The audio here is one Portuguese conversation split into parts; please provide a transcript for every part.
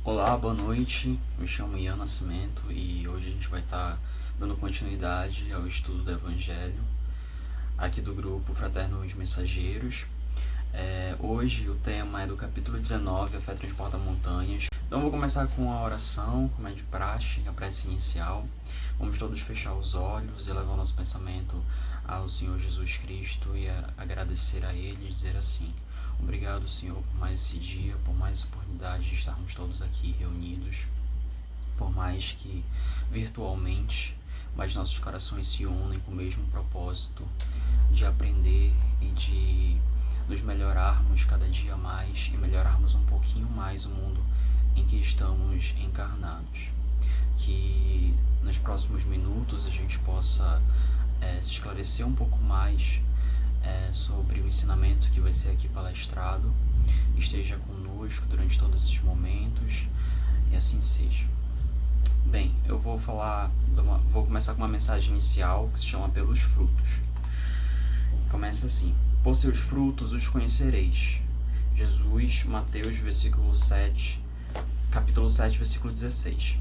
Olá, boa noite. Me chamo Ian Nascimento e hoje a gente vai estar dando continuidade ao estudo do Evangelho aqui do grupo Fraternos Mensageiros. Hoje o tema é do capítulo 19, A Fé Transporta Montanhas. Então vou começar com a oração, como é de praxe, a prece inicial. Vamos todos fechar os olhos e levar o nosso pensamento ao Senhor Jesus Cristo e agradecer a Ele e dizer assim: obrigado, Senhor, por mais esse dia, por mais oportunidade de estarmos todos aqui reunidos, por mais que virtualmente, mas nossos corações se unem com o mesmo propósito de aprender e de nos melhorarmos cada dia mais e melhorarmos um pouquinho mais o mundo em que estamos encarnados. Que nos próximos minutos a gente possa se esclarecer um pouco mais sobre o ensinamento que vai ser aqui palestrado, esteja conosco durante todos esses momentos e assim seja. Bem, eu vou começar com uma mensagem inicial que se chama Pelos Frutos. Começa assim: por seus frutos os conhecereis. Jesus, Mateus, capítulo 7, versículo 16.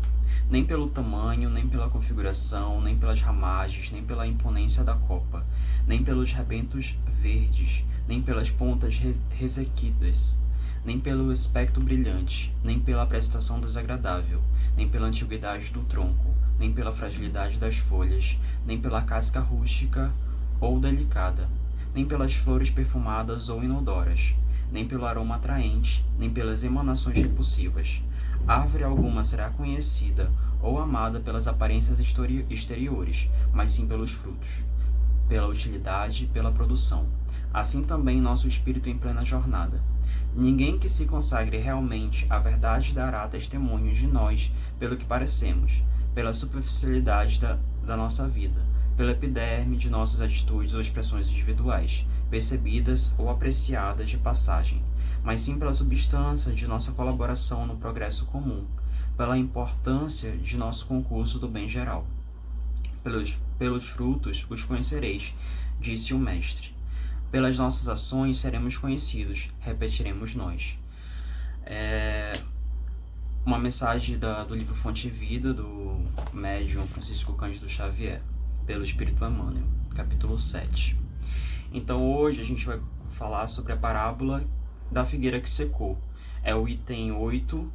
Nem pelo tamanho, nem pela configuração, nem pelas ramagens, nem pela imponência da copa, nem pelos rebentos verdes, nem pelas pontas resequidas, nem pelo aspecto brilhante, nem pela apresentação desagradável, nem pela antiguidade do tronco, nem pela fragilidade das folhas, nem pela casca rústica ou delicada, nem pelas flores perfumadas ou inodoras, nem pelo aroma atraente, nem pelas emanações repulsivas. Árvore alguma será conhecida ou amada pelas aparências exteriores, mas sim pelos frutos, pela utilidade e pela produção. Assim também nosso espírito em plena jornada. Ninguém que se consagre realmente à verdade dará testemunho de nós pelo que parecemos, pela superficialidade da nossa vida, pela epiderme de nossas atitudes ou expressões individuais, percebidas ou apreciadas de passagem, mas sim pela substância de nossa colaboração no progresso comum, pela importância de nosso concurso do bem geral. Pelos frutos os conhecereis, disse o Mestre. Pelas nossas ações seremos conhecidos, repetiremos nós. Uma mensagem do livro Fonte e Vida, do médium Francisco Cândido Xavier, pelo Espírito Emmanuel, capítulo 7. Então hoje a gente vai falar sobre a parábola da figueira que secou. É o item 8,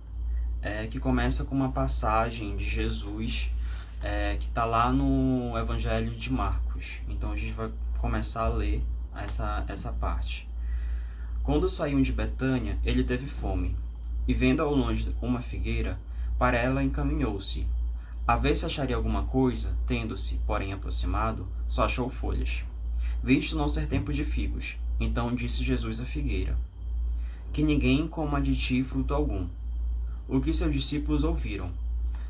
que começa com uma passagem de Jesus, que está lá no Evangelho de Marcos. Então a gente vai começar a ler essa parte. Quando saíam de Betânia, ele teve fome, e vendo ao longe uma figueira, para ela encaminhou-se. A ver se acharia alguma coisa, tendo-se, porém, aproximado, só achou folhas. Visto não ser tempo de figos, então disse Jesus à figueira: que ninguém coma de ti fruto algum. O que seus discípulos ouviram.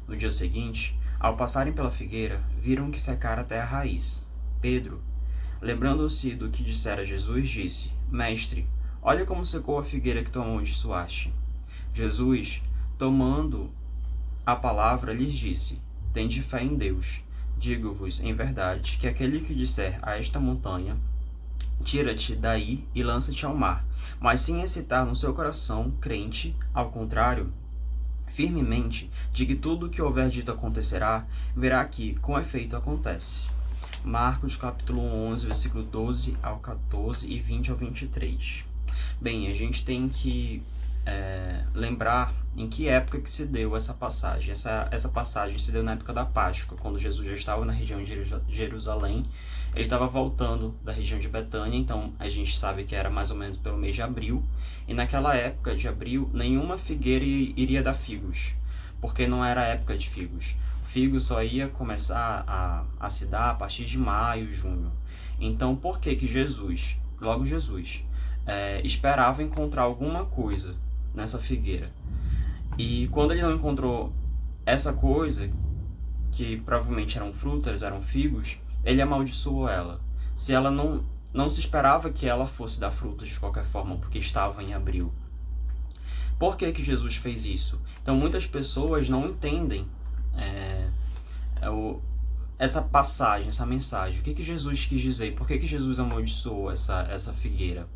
No dia seguinte, ao passarem pela figueira, viram que secara até a raiz. Pedro, lembrando-se do que dissera Jesus, disse: Mestre, olha como secou a figueira que tu amaldiçoaste. Jesus, tomando a palavra, lhes disse: tende fé em Deus. Digo-vos, em verdade, que aquele que disser a esta montanha: tira-te daí e lança-te ao mar, mas sem excitar no seu coração, crente, ao contrário, firmemente, de que tudo o que houver dito acontecerá, verá que, com efeito, acontece. Marcos, capítulo 11, versículo 12 ao 14 e 20 ao 23. Bem, a gente tem que lembrar em que época que se deu essa passagem. Essa passagem se deu na época da Páscoa, quando Jesus já estava na região de Jerusalém. Ele estava voltando da região de Betânia, então a gente sabe que era mais ou menos pelo mês de abril. E naquela época de abril, nenhuma figueira iria dar figos, porque não era época de figos. O figo só ia começar a se dar a partir de maio, junho. Então, por que Jesus, logo Jesus, esperava encontrar alguma coisa nessa figueira? E quando ele não encontrou essa coisa, que provavelmente eram frutas, eram figos, ele amaldiçoou ela. Se ela não se esperava que ela fosse dar frutos de qualquer forma, porque estava em abril. Por que Jesus fez isso? Então muitas pessoas não entendem essa passagem, essa mensagem. O que Jesus quis dizer? Por que Jesus amaldiçoou essa figueira?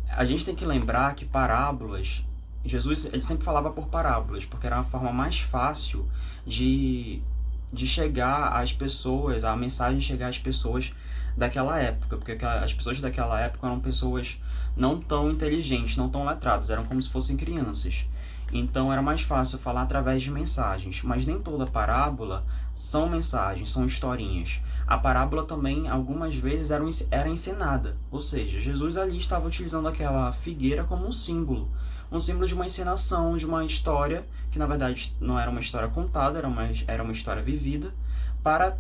A gente tem que lembrar que parábolas Jesus ele sempre falava por parábolas, porque era uma forma mais fácil de, de chegar às pessoas, a mensagem chegar às pessoas daquela época, porque as pessoas daquela época eram pessoas não tão inteligentes, não tão letradas, eram como se fossem crianças. Então era mais fácil falar através de mensagens, mas nem toda parábola são mensagens, são historinhas. A parábola também, algumas vezes, era encenada, ou seja, Jesus ali estava utilizando aquela figueira como um símbolo de uma encenação, de uma história, que na verdade não era uma história contada, era uma história vivida, para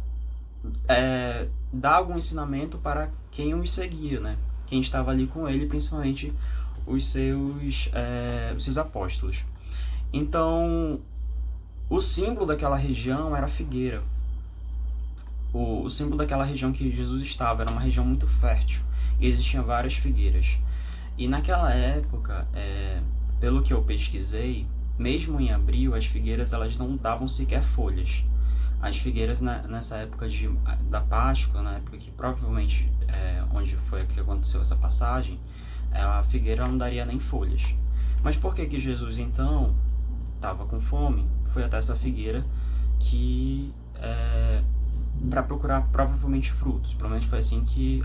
dar algum ensinamento para quem o seguia, né? Quem estava ali com ele, principalmente os seus apóstolos. Então, o símbolo daquela região era a figueira. O símbolo daquela região que Jesus estava era uma região muito fértil e existiam várias figueiras. E naquela época, pelo que eu pesquisei, mesmo em abril, as figueiras elas não davam sequer folhas. As figueiras nessa época da Páscoa, na época que provavelmente onde foi que aconteceu essa passagem, a figueira não daria nem folhas. Mas por que Jesus então estava com fome? Foi até essa figueira que para procurar provavelmente frutos. Pelo menos foi assim que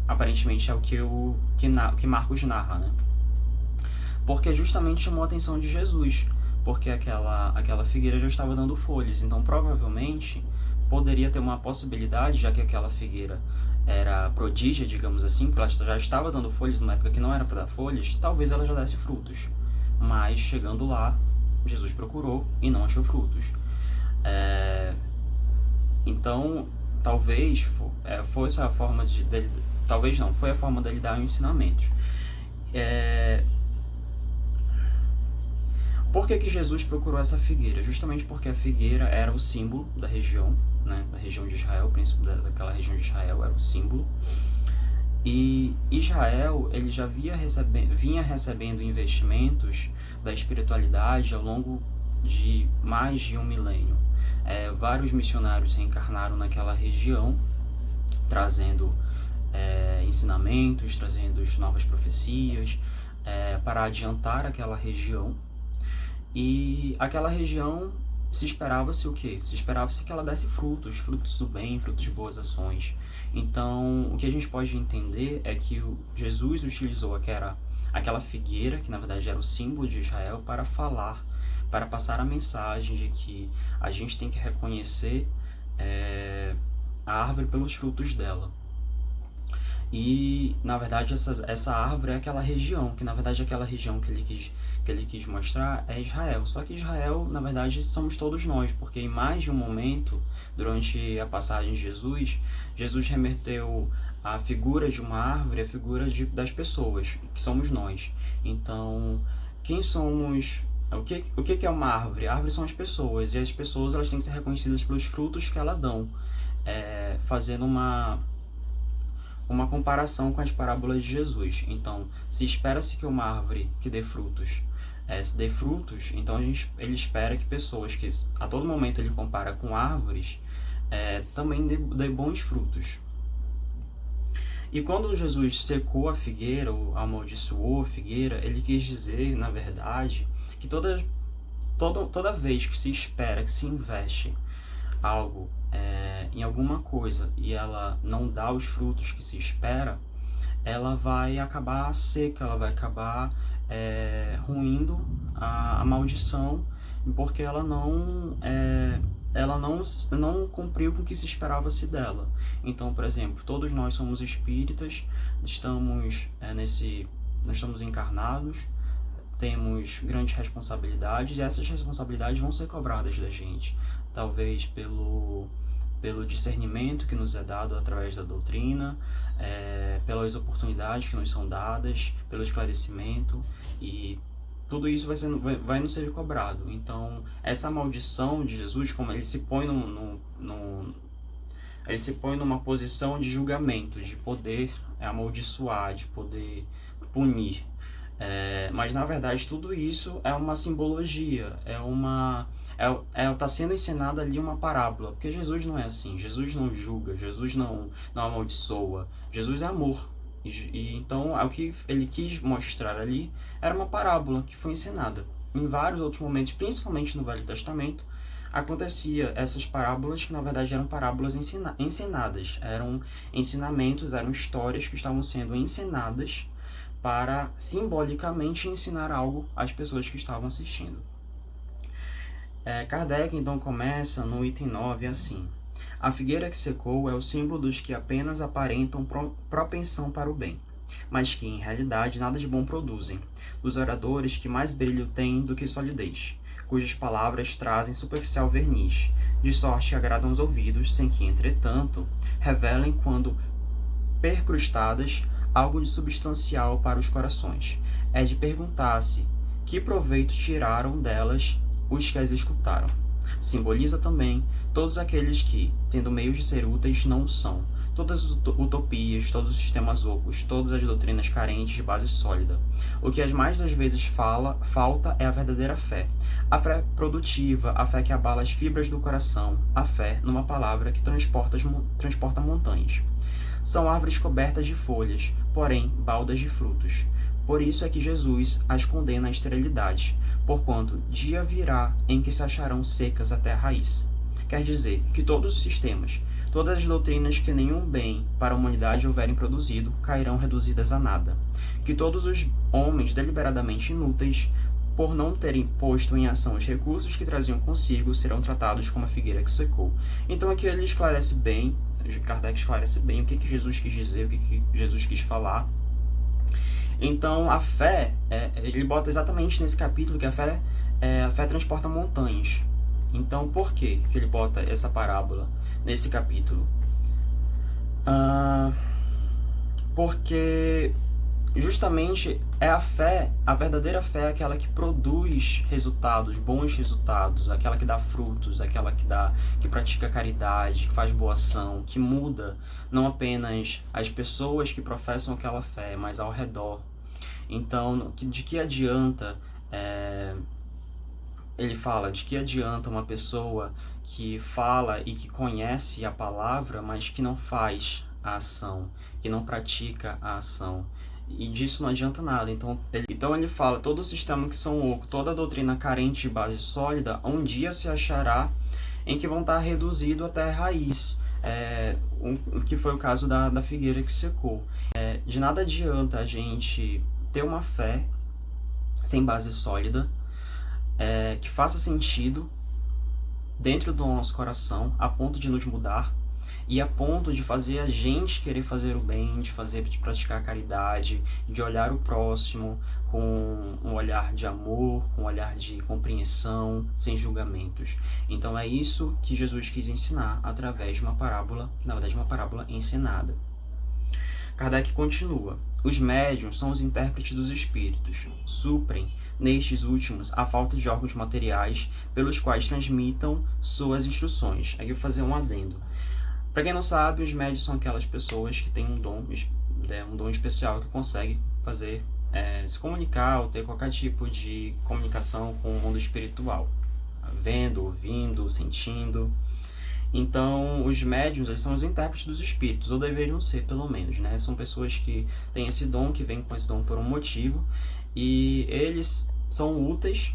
aparentemente é o que Marcos narra, né? Porque justamente chamou a atenção de Jesus, porque aquela figueira já estava dando folhas, então provavelmente poderia ter uma possibilidade, já que aquela figueira era prodígia, digamos assim, porque ela já estava dando folhas numa época que não era para dar folhas, talvez ela já desse frutos. Mas chegando lá, Jesus procurou e não achou frutos. Então, talvez fosse a forma dele, talvez não, foi a forma dele dar ensinamentos. Por que Jesus procurou essa figueira? Justamente porque a figueira era o símbolo da região, né? Da região de Israel, o príncipe daquela região de Israel era o símbolo. E Israel ele já vinha recebendo investimentos da espiritualidade ao longo de mais de 1 milênio. Vários missionários reencarnaram naquela região, trazendo ensinamentos, trazendo novas profecias para adiantar aquela região. E aquela região se esperava-se o quê? Se esperava-se que ela desse frutos do bem, frutos de boas ações. Então, o que a gente pode entender é que Jesus utilizou aquela figueira, que na verdade era o símbolo de Israel, para falar, para passar a mensagem de que a gente tem que reconhecer a árvore pelos frutos dela. E, na verdade, essa árvore é aquela região, que na verdade aquela região que ele quis mostrar é Israel. Só que Israel, na verdade, somos todos nós, porque em mais de um momento, durante a passagem de Jesus remeteu a figura de uma árvore, a figura das pessoas, que somos nós. Então, quem somos... O que é uma árvore? A árvore são as pessoas, e as pessoas elas têm que ser reconhecidas pelos frutos que elas dão. Fazendo uma comparação com as parábolas de Jesus. Então, se espera-se que uma árvore que dê frutos se dê frutos, então ele espera que pessoas que a todo momento ele compara com árvores também dê bons frutos. E quando Jesus secou a figueira, ou amaldiçoou a figueira, ele quis dizer, na verdade, que toda vez que se espera, que se investe algo em alguma coisa e ela não dá os frutos que se espera, ela vai acabar seca, ela vai acabar ruindo a maldição, porque ela não cumpriu com o que se esperava-se dela. Então, por exemplo, todos nós somos espíritas, nós estamos encarnados, temos grandes responsabilidades, e essas responsabilidades vão ser cobradas da gente, talvez pelo discernimento que nos é dado através da doutrina, pelas oportunidades que nos são dadas, pelo esclarecimento, e tudo isso vai nos ser cobrado. Então, essa maldição de Jesus, como ele se põe ele se põe numa posição de julgamento, de poder amaldiçoar, de poder punir. Mas na verdade tudo isso é uma simbologia, está sendo ensinada ali uma parábola, porque Jesus não é assim, Jesus não julga, Jesus não amaldiçoa, Jesus é amor. E então, o que ele quis mostrar ali era uma parábola que foi ensinada. Em vários outros momentos, principalmente no Velho Testamento, acontecia essas parábolas que, na verdade, eram parábolas ensinadas. Eram ensinamentos, eram histórias que estavam sendo ensinadas para, simbolicamente, ensinar algo às pessoas que estavam assistindo. Kardec, então, começa no item 9 assim: a figueira que secou é o símbolo dos que apenas aparentam propensão para o bem, mas que, em realidade, nada de bom produzem, dos oradores que mais brilho têm do que solidez, cujas palavras trazem superficial verniz, de sorte que agradam os ouvidos, sem que, entretanto, revelem, quando percrustadas, algo de substancial para os corações. É de perguntar-se que proveito tiraram delas os que as escutaram. Simboliza também todos aqueles que, tendo meios de ser úteis, não o são, todas as utopias, todos os sistemas ocos, todas as doutrinas carentes de base sólida. O que as mais das vezes falta é a verdadeira fé. A fé produtiva, a fé que abala as fibras do coração, a fé, numa palavra, que transporta montanhas. São árvores cobertas de folhas, porém baldas de frutos. Por isso é que Jesus as condena à esterilidade, porquanto dia virá em que se acharão secas até a raiz. Quer dizer que todos os sistemas, todas as doutrinas que nenhum bem para a humanidade houverem produzido, cairão reduzidas a nada. Que todos os homens deliberadamente inúteis, por não terem posto em ação os recursos que traziam consigo, serão tratados como a figueira que secou. Então aqui ele esclarece bem, Kardec esclarece bem o que Jesus quis dizer, o que Jesus quis falar. Então a fé, ele bota exatamente nesse capítulo que a fé transporta montanhas. Então por que ele bota essa parábola nesse capítulo? Porque justamente é a fé, a verdadeira fé é aquela que produz resultados, bons resultados, aquela que dá frutos, aquela que pratica caridade, que faz boa ação, que muda não apenas as pessoas que professam aquela fé, mas ao redor. Então, de que adianta, ele fala, de que adianta uma pessoa que fala e que conhece a palavra, mas que não faz a ação, que não pratica a ação. E disso não adianta nada. Então ele fala, todo o sistema que são oco, toda a doutrina carente de base sólida, um dia se achará em que vão estar reduzido até a raiz, que foi o caso da figueira que secou. De nada adianta a gente ter uma fé sem base sólida, que faça sentido dentro do nosso coração, a ponto de nos mudar, e a ponto de fazer a gente querer fazer o bem, de praticar a caridade, de olhar o próximo com um olhar de amor, com um olhar de compreensão, sem julgamentos. Então é isso que Jesus quis ensinar através de uma parábola, que na verdade é uma parábola ensinada. Kardec continua: os médiuns são os intérpretes dos espíritos, suprem nestes últimos a falta de órgãos materiais pelos quais transmitam suas instruções. Aqui eu vou fazer um adendo. Para quem não sabe, os médiuns são aquelas pessoas que têm um dom especial, que conseguem fazer, se comunicar ou ter qualquer tipo de comunicação com o mundo espiritual, vendo, ouvindo, sentindo. Então, os médiuns, eles são os intérpretes dos espíritos, ou deveriam ser, pelo menos, né? São pessoas que têm esse dom, que vêm com esse dom por um motivo, e eles são úteis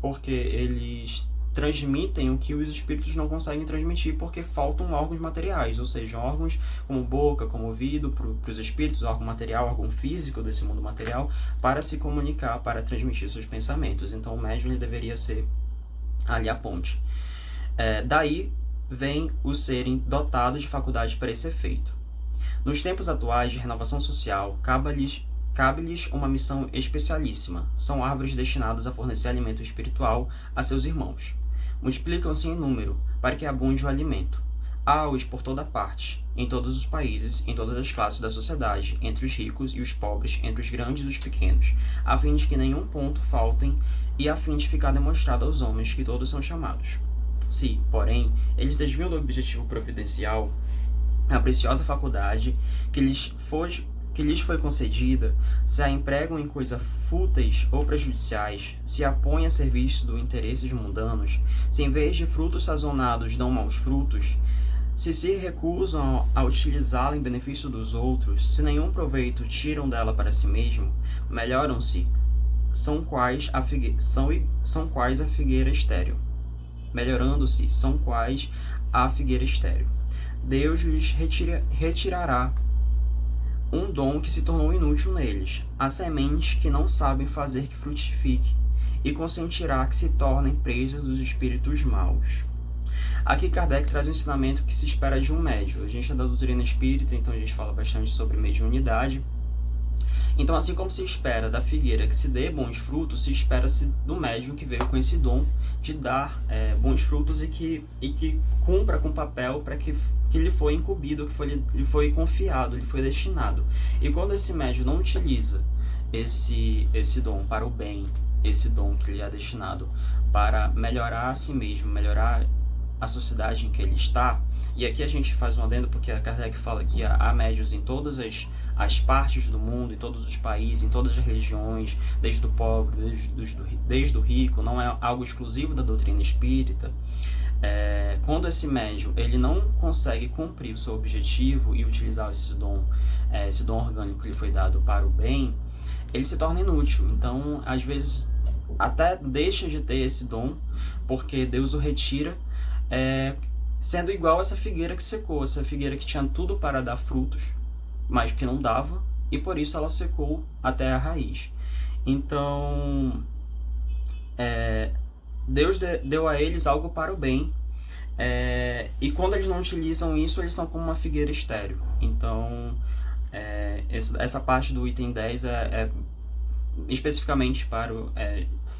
porque eles transmitem o que os espíritos não conseguem transmitir, porque faltam órgãos materiais, ou seja, órgãos como boca, como ouvido, para os espíritos, órgão material, órgão físico desse mundo material, para se comunicar, para transmitir seus pensamentos. Então, o médium ele deveria ser ali a ponte. Daí vem o serem dotados de faculdades para esse efeito. Nos tempos atuais de renovação social, cabe-lhes uma missão especialíssima. São árvores destinadas a fornecer alimento espiritual a seus irmãos. Multiplicam-se em número, para que abunde o alimento. Há-os por toda parte, em todos os países, em todas as classes da sociedade, entre os ricos e os pobres, entre os grandes e os pequenos, a fim de que nenhum ponto faltem e a fim de ficar demonstrado aos homens que todos são chamados. Se, porém, eles desviam do objetivo providencial, a preciosa faculdade que lhes foi concedida, se a empregam em coisas fúteis ou prejudiciais, se a põem a serviço do interesse de mundanos, se em vez de frutos sazonados dão maus frutos, Se recusam a utilizá-la em benefício dos outros, se nenhum proveito tiram dela para si mesmo, melhoram-se, são quais a figueira estéril. Melhorando-se, são quais a figueira estéril. Deus lhes retirará um dom que se tornou inútil neles, a sementes que não sabem fazer que frutifique, e consentirá que se tornem presas dos espíritos maus. Aqui Kardec traz um ensinamento que se espera de um médium. A gente é da doutrina espírita, então a gente fala bastante sobre mediunidade. Então, assim como se espera da figueira que se dê bons frutos, se espera-se do médium que veio com esse dom de dar bons frutos e que cumpra com o papel para que lhe foi incumbido, que lhe foi confiado, lhe foi destinado. E quando esse médium não utiliza esse dom para o bem, esse dom que lhe é destinado para melhorar a si mesmo, melhorar a sociedade em que ele está, e aqui a gente faz um adendo porque a Kardec fala que há médiuns em todas as partes do mundo, em todos os países, em todas as religiões, desde o pobre, desde o rico, não é algo exclusivo da doutrina espírita. Quando esse médium ele não consegue cumprir o seu objetivo e utilizar esse dom orgânico que lhe foi dado para o bem, ele se torna inútil. Então, às vezes, até deixa de ter esse dom, porque Deus o retira, sendo igual essa figueira que secou, essa figueira que tinha tudo para dar frutos, mas que não dava, e por isso ela secou até a raiz. Então, Deus deu a eles algo para o bem, e quando eles não utilizam isso, eles são como uma figueira estéril. Então, essa parte do item 10 é especificamente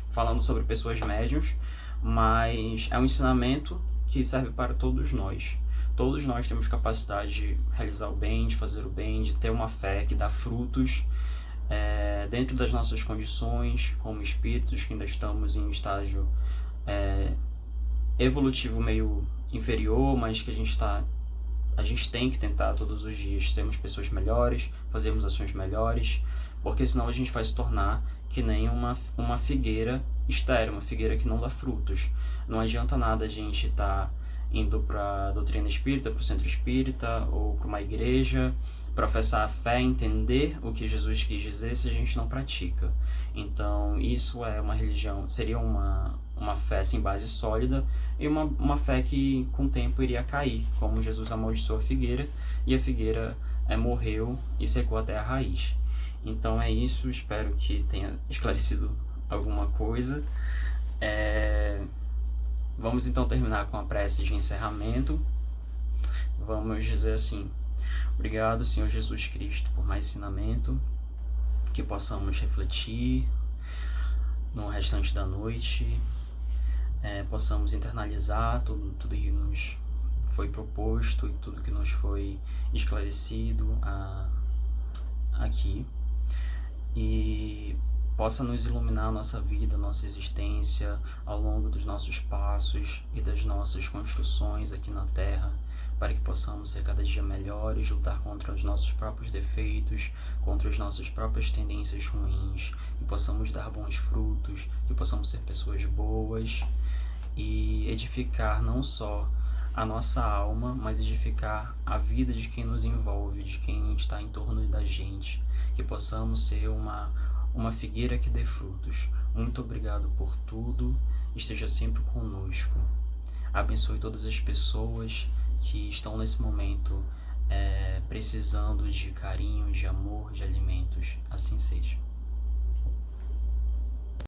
falando sobre pessoas médiuns, mas é um ensinamento que serve para todos nós. Todos nós temos capacidade de realizar o bem, de fazer o bem, de ter uma fé que dá frutos dentro das nossas condições, como espíritos que ainda estamos em um estágio evolutivo meio inferior, mas que a gente tem que tentar todos os dias sermos pessoas melhores, fazermos ações melhores, porque senão a gente vai se tornar que nem uma figueira estéril, uma figueira que não dá frutos. Não adianta nada a gente estar indo para a doutrina espírita, para o centro espírita ou para uma igreja, professar a fé, entender o que Jesus quis dizer se a gente não pratica. Então, isso é uma religião, seria uma fé sem base sólida e uma fé que com o tempo iria cair, como Jesus amaldiçoou a figueira e a figueira morreu e secou até a raiz. Então é isso, espero que tenha esclarecido alguma coisa. Vamos então terminar com a prece de encerramento. Vamos dizer assim: obrigado, Senhor Jesus Cristo, por mais ensinamento, que possamos refletir no restante da noite, possamos internalizar tudo que nos foi proposto e tudo que nos foi esclarecido aqui, e possa nos iluminar a nossa vida, a nossa existência ao longo dos nossos passos e das nossas construções aqui na Terra, para que possamos ser cada dia melhores, lutar contra os nossos próprios defeitos, contra as nossas próprias tendências ruins, que possamos dar bons frutos, que possamos ser pessoas boas e edificar não só a nossa alma, mas edificar a vida de quem nos envolve, de quem está em torno da gente, que possamos ser uma figueira que dê frutos. Muito obrigado por tudo, esteja sempre conosco. Abençoe todas as pessoas que estão nesse momento precisando de carinho, de amor, de alimentos. Assim seja.